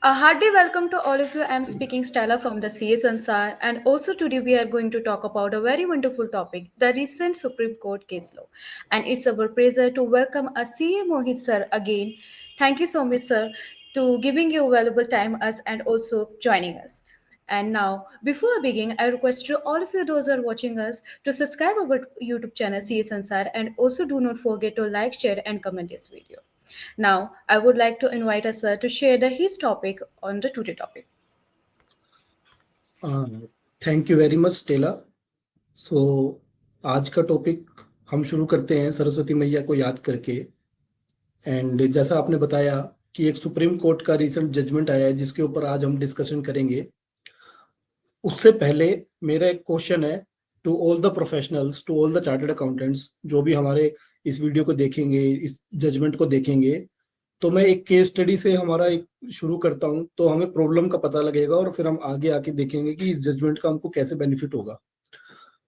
A hearty welcome to all of you. I'm speaking Stella from the CA Sansar, and also today we are going to talk about a very wonderful topic, the recent Supreme Court case law. And it's our pleasure to welcome a CA Mohit sir again. Thank you so much, sir, to giving your valuable time us and also joining us. And now, before I begin, I request to all of you those who are watching us to subscribe our YouTube channel CA Sansar and also do not forget to like, share, and comment this video. Now, I would like to invite us to share his topic on the today topic. Thank you very much Stella. So आज का topic हम शुरू करते हैं सरस्वती मैया को याद करके। एंड जैसा आपने बताया कि एक सुप्रीम कोर्ट का रिसेंट जजमेंट आया है जिसके ऊपर आज हम डिस्कशन करेंगे। उससे पहले मेरा एक क्वेश्चन है to all the professionals, to all the chartered accountants जो भी हमारे इस वीडियो को देखेंगे, इस जजमेंट को देखेंगे, तो मैं एक केस स्टडी से हमारा एक शुरू करता हूं तो हमें प्रॉब्लम का पता लगेगा और फिर हम आगे आके देखेंगे कि इस जजमेंट का हमको कैसे बेनिफिट होगा।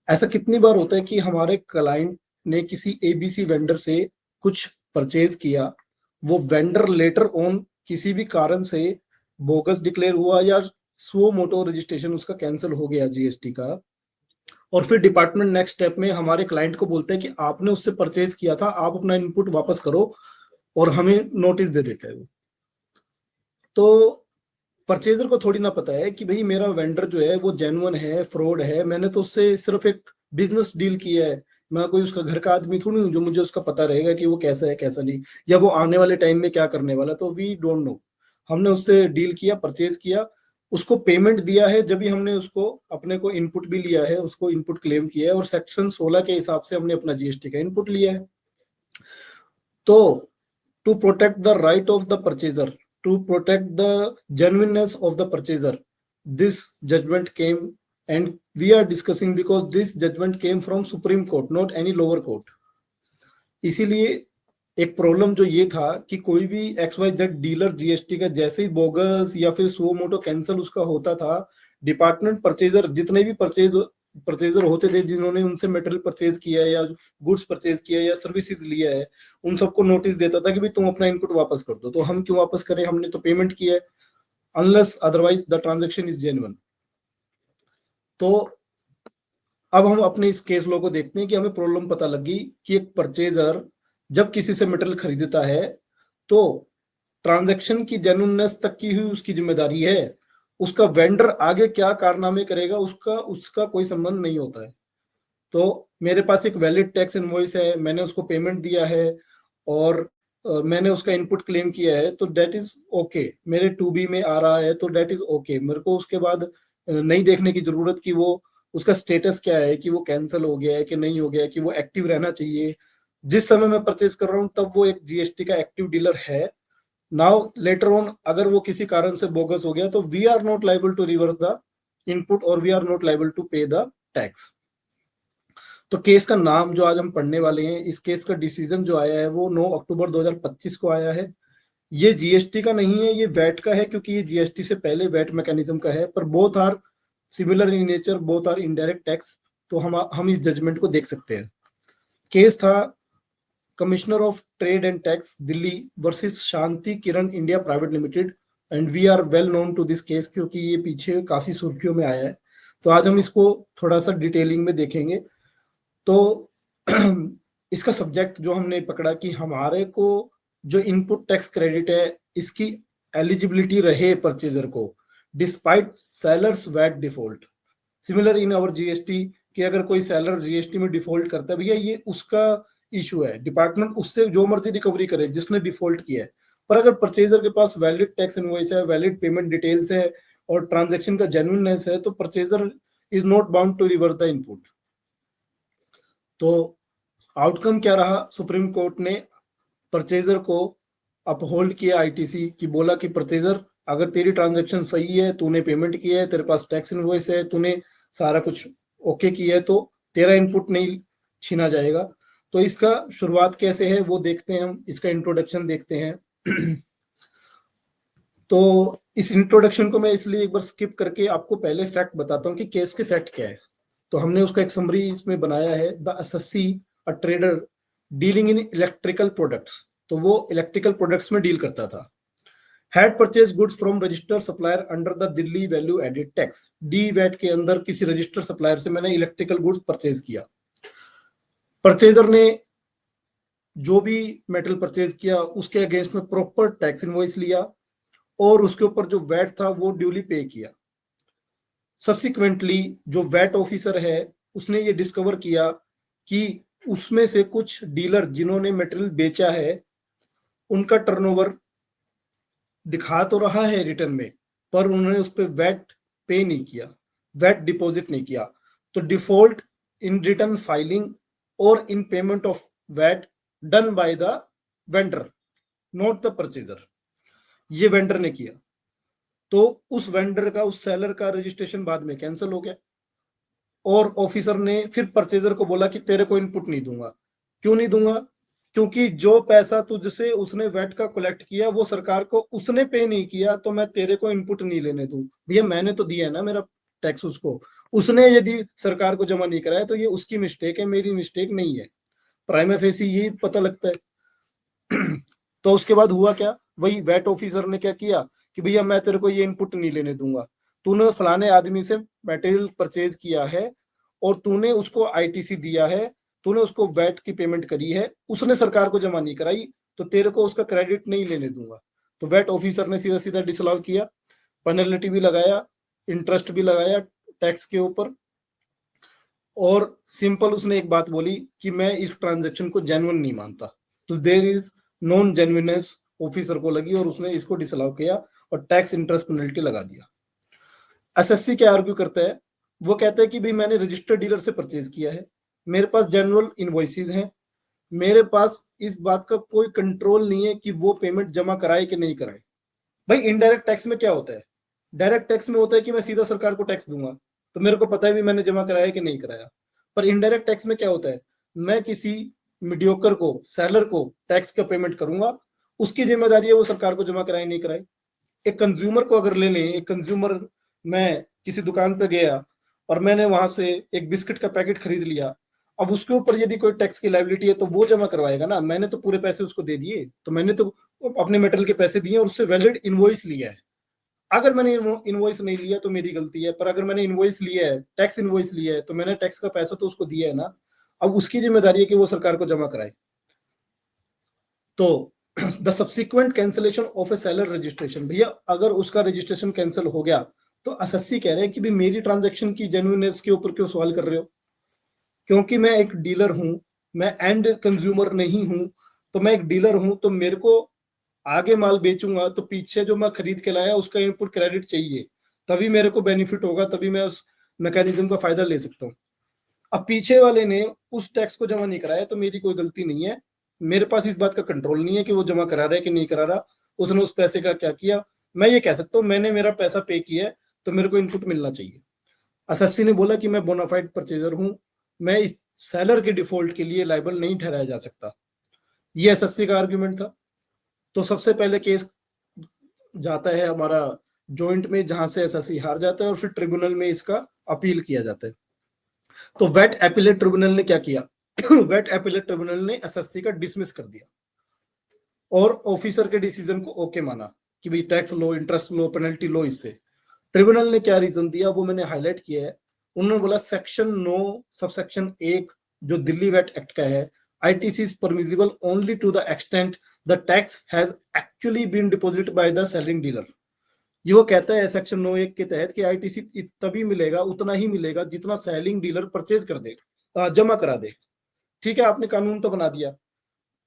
ऐसा कितनी बार होता है कि हमारे क्लाइंट ने किसी एबीसी वेंडर से कुछ परचेज किया, वो वेंडर लेटर ऑन किसी भी कारण से बोगस डिक्लेयर हुआ या सुओ मोटो रजिस्ट्रेशन उसका कैंसिल हो गया जीएसटी का, और फिर डिपार्टमेंट नेक्स्ट स्टेप में हमारे क्लाइंट को बोलता है कि आपने उससे परचेज किया था, आप अपना इनपुट वापस करो, और हमें नोटिस दे देता है वो। तो परचेजर को थोड़ी ना पता है कि भाई मेरा वेंडर जो है वो जेन्युइन है, फ्रॉड है, मैंने तो उससे सिर्फ एक बिजनेस डील किया है, मैं कोई उसका घर का आदमी थोड़ी हूँ जो मुझे उसका पता रहेगा कि वो कैसा है कैसा नहीं, या वो आने वाले टाइम में क्या करने वाला। तो वी डोंट नो। हमने उससे डील किया, परचेज किया, उसको पेमेंट दिया है, जब भी हमने उसको अपने को इनपुट भी लिया है, उसको इनपुट क्लेम किया है और सेक्शन 16 के हिसाब से हमने अपना जीएसटी का इनपुट लिया है। तो to protect the right of the purchaser, to protect the genuineness of the purchaser, this judgment came and we are discussing because this judgment came from Supreme Court, not any lower court. इसीलिए एक problem जो ये था कि कोई भी XYZ dealer GST का जैसे ही बोगस या फिर सुओ मोटो कैंसिल उसका होता था, डिपार्टमेंट परचेजर जितने भी परचेजर होते थे जिन्होंने उनसे मटेरियल परचेज किया है या गुड्स परचेज किया है या सर्विसेज लिया है, उन सबको नोटिस देता था कि भाई तुम अपना इनपुट वापस कर दो। तो हम क्यों वापस करें, हमने तो पेमेंट किया है, unless otherwise the transaction is genuine. तो अब हम अपने इस केस लॉ को देखते हैं कि हमें प्रॉब्लम पता लगी कि एक परचेजर जब किसी से मटेरियल खरीदता है तो ट्रांजैक्शन की जेन्युइननेस तक की हुई उसकी जिम्मेदारी है, उसका वेंडर आगे क्या कारनामे करेगा उसका कोई संबंध नहीं होता है। तो मेरे पास एक वैलिड टैक्स इनवॉइस है, मैंने उसको पेमेंट दिया है और मैंने उसका इनपुट क्लेम किया है, तो दैट इज ओके, मेरे 2B में आ रहा है तो दैट इज ओके। मेरे को उसके बाद नहीं देखने की जरूरत कि वो उसका स्टेटस क्या है, कि वो कैंसिल हो गया है कि नहीं हो गया है, कि वो एक्टिव रहना चाहिए। जिस समय मैं परचेज कर रहा हूँ तब वो एक जीएसटी का एक्टिव डीलर है। नाउ लेटर ऑन अगर वो किसी कारण से बोगस हो गया तो we are not liable to reverse the input और we are not liable to pay the tax. तो केस का नाम जो आज हम पढ़ने वाले हैं, इस केस का डिसीजन जो आया है वो 9 अक्टूबर 2025 को आया है। ये जीएसटी का नहीं है, ये वैट का है, क्योंकि ये जीएसटी से पहले वैट मैकेनिज्म का है, पर both are similar in nature, both are indirect tax. तो हम इस जजमेंट को देख सकते हैं। केस था commissioner of trade and tax Delhi versus Shanti Kiran India private limited, and we are well known to this case क्योंकि ये पीछे काफी सुर्खियों में आया है। तो आज हम इसको थोड़ा सा डिटेलिंग में देखेंगे। तो इसका सब्जेक्ट जो हमने पकड़ा कि हमारे को जो इनपुट टैक्स क्रेडिट है इसकी एलिजिबिलिटी रहे परचेजर को despite sellers VAT default. Similar in our GST कि अगर कोई सेलर जीएसटी में डिफॉल्ट करता है, भैया ये उसका इशू है, डिपार्टमेंट उससे जो मर्जी रिकवरी करे जिसने डिफॉल्ट किया है। पर अगर परचेजर के पास वैलिड टैक्स इनवॉइस है, वैलिड पेमेंट डिटेल्स है और ट्रांजैक्शन का जेन्युइननेस है, तो purchaser is not bound to reverse the input. तो आउटकम क्या रहा, सुप्रीम कोर्ट ने परचेजर को अपहोल्ड किया आईटीसी की, बोला कि परचेजर अगर तेरी ट्रांजैक्शन सही है, तूने पेमेंट किया है, तेरे पास टैक्स इनवॉइस है, तूने सारा कुछ ओके किया है, तो तेरा इनपुट नहीं छीना जाएगा। तो इसका शुरुआत कैसे है वो देखते हैं, हम इसका इंट्रोडक्शन देखते हैं। तो इस इंट्रोडक्शन को मैं इसलिए एक बार स्किप करके आपको पहले फैक्ट बताता हूँ कि केस के फैक्ट क्या है। तो हमने उसका एक समरी इसमें बनाया है, the SSC a trader dealing in electrical products. तो वो इलेक्ट्रिकल प्रोडक्ट्स में डील करता था, had purchase goods from registered supplier under the Delhi value added tax. D VAT के अंदर किसी रजिस्टर्ड सप्लायर से मैंने इलेक्ट्रिकल गुड्स परचेज किया। परचेजर ने जो भी मेटल परचेज किया उसके अगेंस्ट में प्रॉपर टैक्स इनवॉइस लिया और उसके ऊपर जो वैट था वो ड्यूली पे किया। सब्सिक्वेंटली जो वैट ऑफिसर है उसने ये डिस्कवर किया कि उसमें से कुछ डीलर जिन्होंने मटेरियल बेचा है उनका टर्नओवर दिखा तो रहा है रिटर्न में, पर उन्होंने उस पर वैट पे नहीं किया, वैट डिपॉजिट नहीं किया। तो डिफॉल्ट इन रिटर्न फाइलिंग और in payment of VAT done by the vendor not the purchaser, ये वेंडर ने किया। तो उस वेंडर का, उस सेलर का रजिस्ट्रेशन बाद में कैंसिल हो गया और ऑफिसर ने फिर परचेजर को बोला कि तेरे को इनपुट नहीं दूंगा। क्यों नहीं दूंगा? क्योंकि जो पैसा तुझसे उसने वैट का कलेक्ट किया वो सरकार को उसने पे नहीं किया, तो मैं तेरे को इनपुट नहीं लेने दूं। भैया मैंने तो दिया है ना मेरा टैक्स उसको, उसने यदि सरकार को जमा नहीं कराया तो ये उसकी मिस्टेक है, मेरी मिस्टेक नहीं है। प्राइमा फेसी यही पता लगता है। तो उसके बाद हुआ क्या, वही वैट ऑफिसर ने क्या किया कि भैया मैं तेरे को ये इनपुट नहीं लेने दूंगा, तूने फलाने आदमी से मटेरियल परचेज किया है और तूने उसको आईटीसी दिया है, तूने उसको वैट की पेमेंट करी है, उसने सरकार को जमा नहीं कराई, तो तेरे को उसका क्रेडिट नहीं लेने दूंगा। तो वैट ऑफिसर ने सीधा सीधा डिसअलाउ किया, पेनल्टी भी लगाया, इंटरेस्ट भी लगाया टैक्स के ऊपर, और सिंपल उसने एक बात बोली कि मैं इस ट्रांजेक्शन को जेन्युइन नहीं मानता। तो there is non genuineness officer को लगी और उसने इसको डिसअलाउ किया और टैक्स इंटरेस्ट पेनल्टी लगा दिया। एसएससी क्या आर्ग्यू करता है, वो कहता है कि भाई मैंने रजिस्टर्ड डीलर से परचेज किया है, मेरे पास जनरल इनवॉइसेस हैं, मेरे पास इस बात का कोई कंट्रोल नहीं है कि वो पेमेंट जमा कराए कि नहीं कराए। भाई इनडायरेक्ट टैक्स में क्या होता है, डायरेक्ट टैक्स में होता है कि मैं सीधा सरकार को टैक्स दूंगा, तो मेरे को पता है भी मैंने जमा कराया कि नहीं कराया। पर इनडायरेक्ट टैक्स में क्या होता है, मैं किसी मीडियोकर को, सेलर को टैक्स का पेमेंट करूंगा, उसकी जिम्मेदारी है वो सरकार को जमा कराए नहीं कराए। एक कंज्यूमर को अगर ले लें, एक कंज्यूमर, मैं किसी दुकान पे गया और मैंने वहां से एक बिस्किट का पैकेट खरीद लिया, अब उसके ऊपर यदि कोई टैक्स की लायबिलिटी है तो वो जमा करवाएगा ना, मैंने तो पूरे पैसे उसको दे दिए, तो मैंने तो अपने मेटेरियल के पैसे दिए और उससे वैलिड इनवॉइस लिया है। अगर मैंने इनवॉइस नहीं लिया तो मेरी गलती है, पर अगर मैंने इनवॉइस लिया है, टैक्स इनवॉइस लिया है, तो मैंने टैक्स का पैसा तो उसको दिया है ना, अब उसकी जिम्मेदारी है कि वो सरकार को जमा कराए। तो the subsequent cancellation of A seller registration, भैया अगर उसका रजिस्ट्रेशन कैंसिल हो गया तो एसएससी कह रहे हैं कि भाई मेरी ट्रांजैक्शन की जेन्युइननेस के ऊपर क्यों सवाल कर रहे हो, क्योंकि मैं एक डीलर हूं, मैं एंड कंज्यूमर नहीं हूं। तो मैं एक डीलर हूं तो मेरे को आगे माल बेचूंगा तो पीछे जो मैं खरीद के लाया उसका इनपुट क्रेडिट चाहिए, तभी मेरे को बेनिफिट होगा, तभी मैं उस मैकेनिज्म का फायदा ले सकता हूँ। अब पीछे वाले ने उस टैक्स को जमा नहीं कराया तो मेरी कोई गलती नहीं है, मेरे पास इस बात का कंट्रोल नहीं है कि वो जमा करा रहा है कि नहीं करा रहा, उसने उस पैसे का क्या किया। मैं ये कह सकता हूँ मैंने मेरा पैसा पे किया है तो मेरे को इनपुट मिलना चाहिए। एसएससी ने बोला कि मैं बोनाफाइड परचेजर हूं, मैं इस सेलर के डिफॉल्ट के लिए लायबल नहीं ठहराया जा सकता। ये एसएससी का आर्ग्यूमेंट था। तो सबसे पहले केस जाता है हमारा जॉइंट में, जहां से एसएससी हार जाता है और फिर ट्रिब्यूनल में इसका अपील किया जाता है। तो वेट एपिलेट ट्रिब्यूनल ने क्या किया, वेट एपिलेट ट्रिब्यूनल ने एसएससी का डिसमिस कर दिया और ऑफिसर के डिसीजन को ओके माना कि भाई टैक्स लो, इंटरेस्ट लो, पेनल्टी लो। इससे ट्रिब्यूनल ने क्या रीजन दिया वो मैंने हाईलाइट किया है। उन्होंने बोला सेक्शन 9 सबसेक्शन 1 जो दिल्ली वैट एक्ट का है, ITC is permissible only to the extent the tax has actually been deposited by the selling dealer. ये वो कहता है सेक्शन 9(1) के तहत कि आईटीसी तभी मिलेगा, उतना ही मिलेगा जितना सेलिंग डीलर परचेज कर दे, जमा करा दे। ठीक है, आपने कानून तो बना दिया,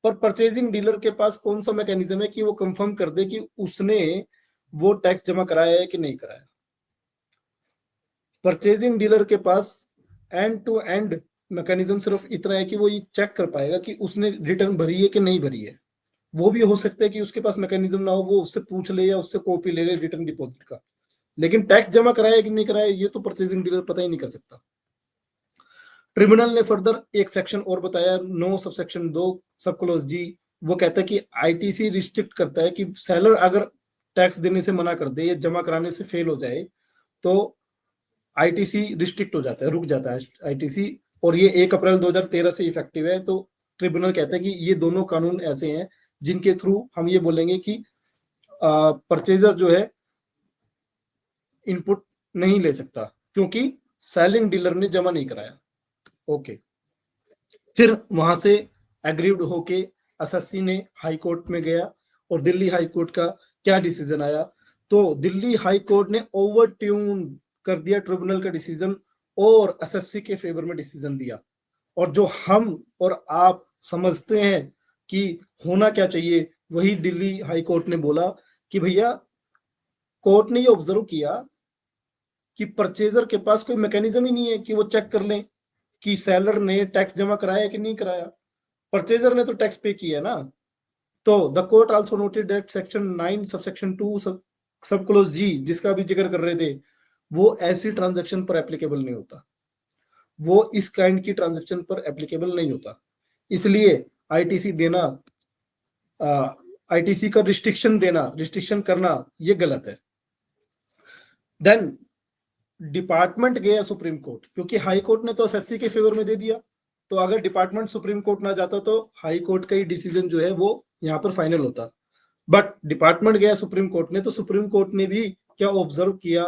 पर परचेजिंग डीलर के पास कौन सा मैकेनिज्म है कि वो कंफर्म कर दे कि उसने वो टैक्स जमा कराया है कि नहीं कराया। परचेजिंग डीलर के पास एंड टू एंड मैकेनिज्म सिर्फ इतना है कि वो ये चेक कर पाएगा कि उसने रिटर्न भरी है कि नहीं भरी है। वो भी हो सकता है कि उसके पास मैकेनिज्म ना हो, वो उससे पूछ ले या उससे कॉपी ले ले रिटर्न डिपॉजिट का, लेकिन टैक्स जमा कराया कि नहीं कराया ये तो परचेजिंग डीलर पता ही नहीं कर सकता। ट्रिब्यूनल ने फर्दर एक सेक्शन और बताया, 9 सबसेक्शन 2 सब क्लोज जी, वो कहता है कि आईटीसी रिस्ट्रिक्ट करता है कि सेलर अगर टैक्स देने से मना कर दे या जमा कराने से फेल हो जाए तो आईटीसी रिस्ट्रिक्ट हो जाता है, रुक जाता है आईटीसी, और ये 1 अप्रैल 2013 से इफेक्टिव है। तो ट्रिब्यूनल कहता है कि ये दोनों कानून ऐसे हैं जिनके थ्रू हम ये बोलेंगे कि परचेजर जो है इनपुट नहीं ले सकता क्योंकि सेलिंग डीलर ने जमा नहीं कराया। ओके, फिर वहां से एग्रीड होके एसएससी ने हाई कोर्ट में गया और दिल्ली हाई कोर्ट का क्या डिसीजन आया, तो दिल्ली हाई कोर्ट ने ओवरट्यून कर दिया ट्रिब्यूनल का डिसीजन और एसएससी के फेवर में डिसीजन दिया। और जो हम और आप समझते हैं कि होना क्या चाहिए, वही दिल्ली हाई कोर्ट ने बोला कि भैया, कोर्ट ने ये ऑब्जर्व किया कि परचेजर के पास कोई मैकेनिज्म ही नहीं है कि वो चेक कर लें कि सेलर ने टैक्स जमा कराया कि नहीं कराया। परचेजर ने तो टैक्स पे किया ना। तो the court also noted that section 9 subsection 2 सब क्लोज जी, जिसका भी जिक्र कर रहे थे, वो ऐसी ट्रांजैक्शन पर एप्लीकेबल नहीं होता, वो इस काइंड की ट्रांजैक्शन पर एप्लीकेबल नहीं होता। इसलिए आईटीसी देना, आईटीसी का रिस्ट्रिक्शन करना ये गलत है। देन डिपार्टमेंट गया सुप्रीम कोर्ट, क्योंकि हाई कोर्ट ने तो एसएससी के फेवर में दे दिया, तो अगर डिपार्टमेंट सुप्रीम कोर्ट ना जाता तो हाई कोर्ट का ही डिसीजन जो है वो यहाँ पर फाइनल होता। बट डिपार्टमेंट गया सुप्रीम कोर्ट ने, तो सुप्रीम कोर्ट ने भी क्या ऑब्जर्व किया